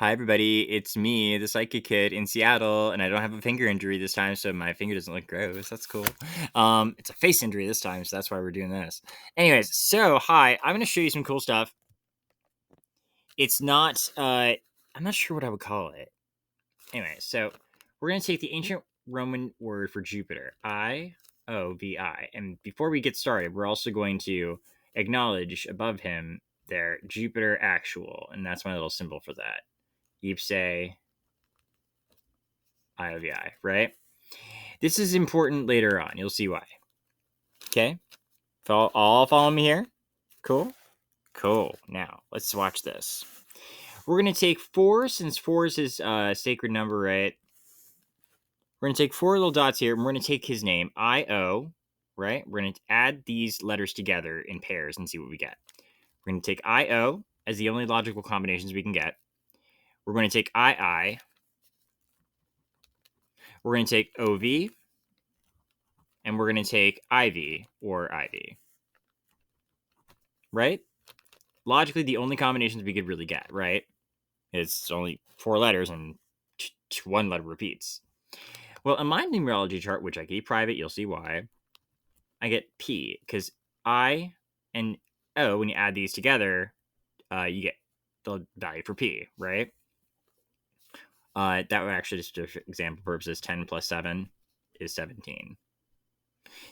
Hi, everybody. It's me, the psychic kid in Seattle, and I don't have a finger injury this time, so my finger doesn't look gross. That's cool. It's a face injury this time, so that's why we're doing this. Anyways, so hi, I'm going to show you some cool stuff. It's not, I'm not sure what I would call it. Anyway, so we're going to take the ancient Roman word for Jupiter, I-O-V-I. And before we get started, we're also going to acknowledge above him there Jupiter actual, and that's my little symbol for that. Ipse IOVI, right? This is important later on. You'll see why. Okay? All follow me here? Cool? Cool. Now, let's watch this. We're going to take 4, since 4 is his sacred number, right? We're going to take 4 little dots here, and we're going to take his name, I-O, right? We're going to add these letters together in pairs and see what we get. We're going to take I-O as the only logical combinations we can get. We're going to take I-I. We're going to take O-V. And we're going to take IV or IV. Right? Logically, the only combinations we could really get, right? It's only 4 letters and 1 letter repeats. Well, in my numerology chart, which I keep private, you'll see why, I get P, because I and O, when you add these together, you get the value for P, right? That would actually, just for example purposes, 10 plus 7 is 17.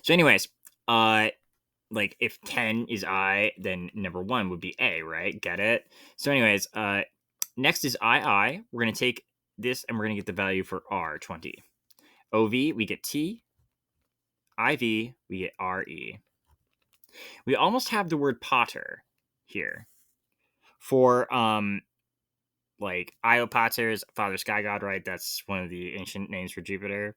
So anyways, like if 10 is I, then number 1 would be A, right? Get it? So anyways, next is II. We're going to take this and we're going to get the value for R, 20. OV, we get T. IV, we get RE. We almost have the word Potter here. For like Iopater is Father Sky God, right? That's one of the ancient names for Jupiter.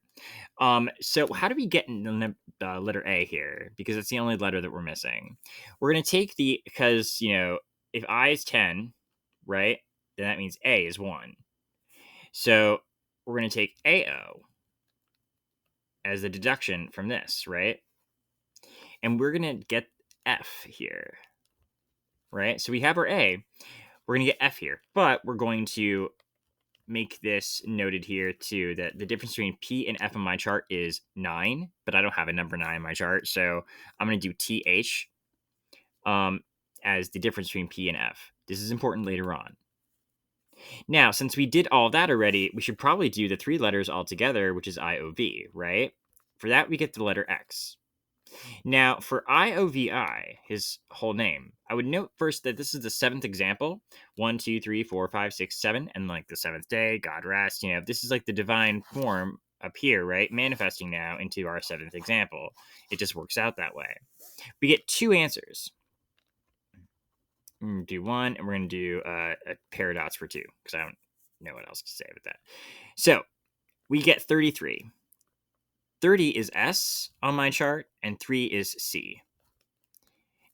So how do we get in the letter A here? Because it's the only letter that we're missing. We're going to take because, if I is 10, right, then that means A is 1. So we're going to take AO as the deduction from this, right? And we're going to get F here, right? So we have our A. We're going to get F here, but we're going to make this noted here too, that the difference between P and F on my chart is 9, but I don't have a number 9 in my chart, so I'm going to do TH as the difference between P and F. This is important later on. Now, since we did all that already, we should probably do the 3 letters all together, which is IOV, right? For that, we get the letter X. Now, for IOVI, his whole name, I would note first that this is the 7th example. 1, 2, 3, 4, 5, 6, 7, and like the 7th day, God rest. This is like the divine form up here, right? Manifesting now into our 7th example. It just works out that way. We get 2 answers. We're going to do 1, and we're going to do a pair of dots for 2, because I don't know what else to say with that. So, we get 33. 30 is S on my chart, and 3 is C.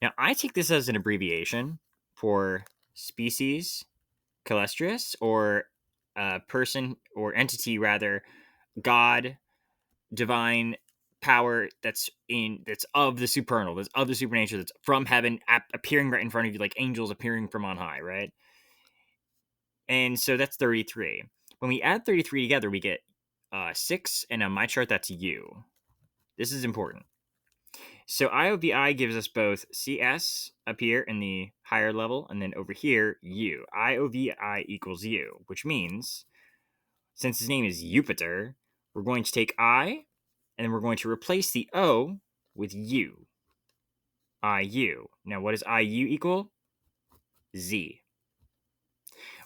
Now, I take this as an abbreviation for species calestris, or person or entity, rather, God, divine power that's of the supernal, that's of the supernature, that's from heaven, appearing right in front of you, like angels appearing from on high, right? And so that's 33. When we add 33 together, we get 6, and on my chart, that's U. This is important. So IOVI gives us both CS up here in the higher level, and then over here, U. IOVI equals U, which means, since his name is Jupiter, we're going to take I, and then we're going to replace the O with U. IU. Now, what does IU equal? Z.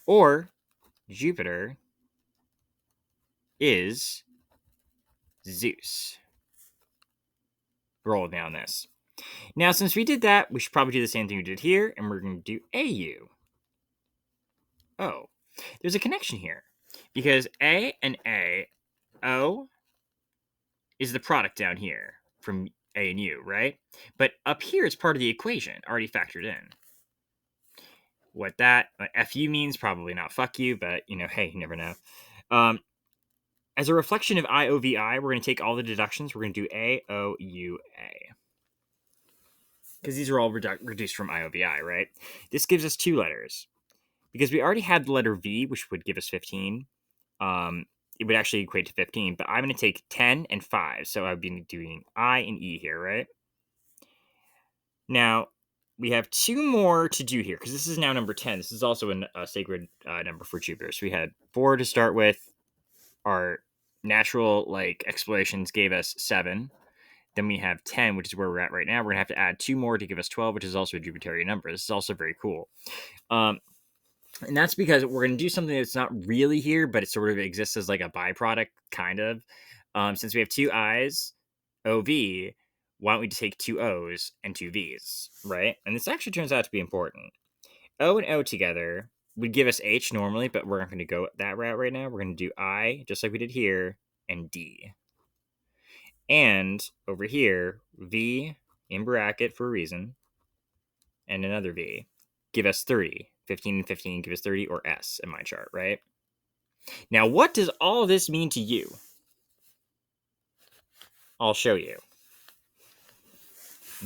Or, Jupiter is Zeus. Roll down this. Now, since we did that, we should probably do the same thing we did here, and we're going to do AU. Oh, there's a connection here, because A and A, O is the product down here from A and U, right? But up here, it's part of the equation, already factored in. What FU means, probably not fuck you, but, hey, you never know. As a reflection of IOVI, we're going to take all the deductions. We're going to do AOUA. Because these are all reduced from IOVI, right? This gives us 2 letters. because we already had the letter V, which would give us 15. It would actually equate to 15, but I'm going to take 10 and 5. So I'd be doing I and E here, right? Now, we have 2 more to do here, because this is now number 10. This is also a sacred number for Jupiter. So we had 4 to start with. Our natural explorations gave us 7. Then we have 10, which is where we're at right now. We're going to have to add 2 more to give us 12, which is also a Jupiterian number. This is also very cool. And that's because we're going to do something that's not really here, but it sort of exists as like a byproduct, kind of. Since we have 2 I's, OV, why don't we just take 2 O's and 2 V's, right? And this actually turns out to be important. O and O together would give us H normally, but we're not going to go that route right now. We're going to do I, just like we did here, and D. And over here, V in bracket for a reason, and another V, give us 30. 15 and 15 give us 30, or S in my chart, right? Now, what does all this mean to you? I'll show you.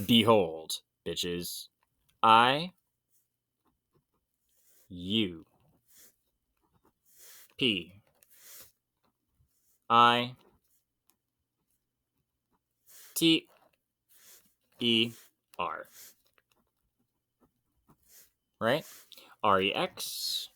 Behold, bitches. I, U, P, I, T, E, R. Right? REX,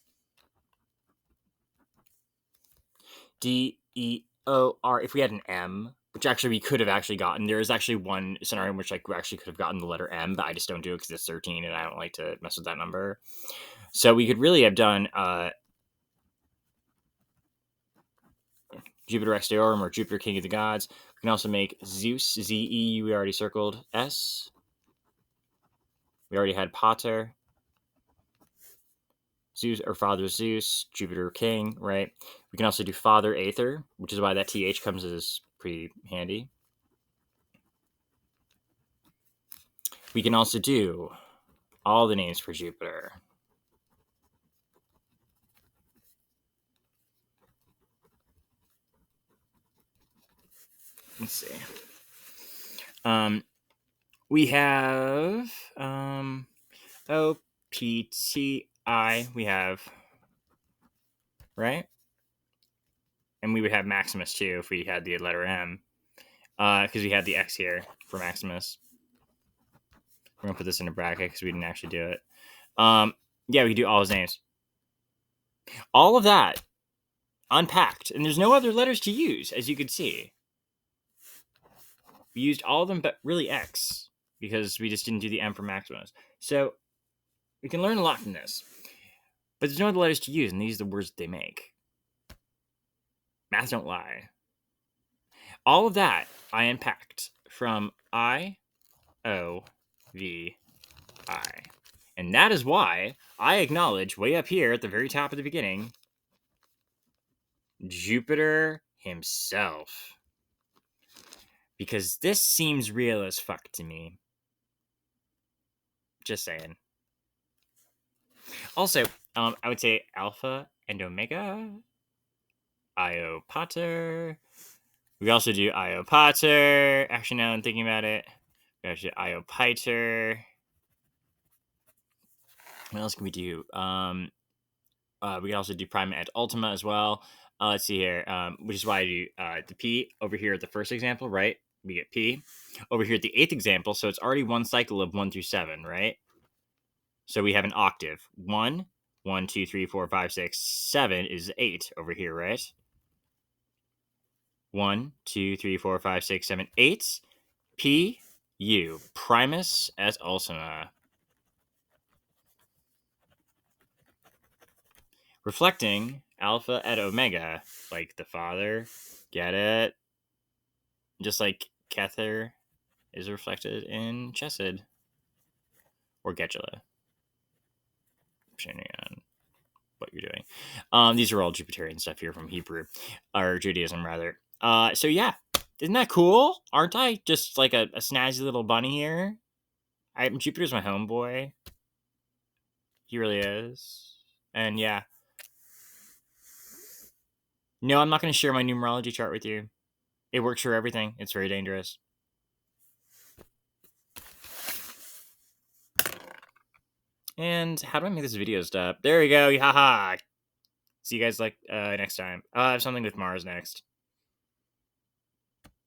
DEOR. If we had an M, which actually we could have actually gotten, there is actually one scenario in which we actually could have gotten the letter M, but I just don't do it because it's 13 and I don't like to mess with that number. So we could really have done Jupiter Rex Deorum, or Jupiter King of the Gods. We can also make Zeus, Z-E, we already circled, S. We already had Pater, Zeus, or Father Zeus, Jupiter King, right? We can also do Father Aether, which is why that TH comes as pretty handy. We can also do all the names for Jupiter. Let's see. We have OPTI. We have, right? And we would have Maximus too if we had the letter M, because we had the X here for Maximus. We're gonna put this in a bracket because we didn't actually do it. Yeah, we can do all his names. All of that unpacked, and there's no other letters to use, as you can see. We used all of them, but really X, because we just didn't do the M for Maximus. So we can learn a lot from this. But there's no other letters to use, and these are the words that they make. Math don't lie. All of that I unpacked from I, O, V, I. And that is why I acknowledge, way up here at the very top of the beginning, Jupiter himself. Because this seems real as fuck to me. Just saying. Also, I would say Alpha and Omega. Io Pater. We also do Io Pater. Actually, now I'm thinking about it, we actually Io Pater. What else can we do? We can also do Prima et Ultima as well. Let's see here, which is why I do the P over here at the first example, right? We get P. Over here at the 8th example, so it's already one cycle of 1 through 7, right? So we have an octave. 1, 1, 2, 3, 4, 5, 6, 7 is 8 over here, right? 1, 2, 3, 4, 5, 6, 7, 8. P, U, Primus et Ultima. Reflecting Alpha et Omega, like the Father. Get it? Just like Kether is reflected in Chesed. Or Getula. Depending on what you're doing. These are all Jupiterian stuff here from Hebrew. Or Judaism, rather. So yeah. Isn't that cool? Aren't I? Just like a snazzy little bunny here. Jupiter's my homeboy. He really is. And yeah. No, I'm not going to share my numerology chart with you. It works for everything. It's very dangerous. And how do I make this video stop? There we go. Haha. See you guys next time. I have something with Mars next.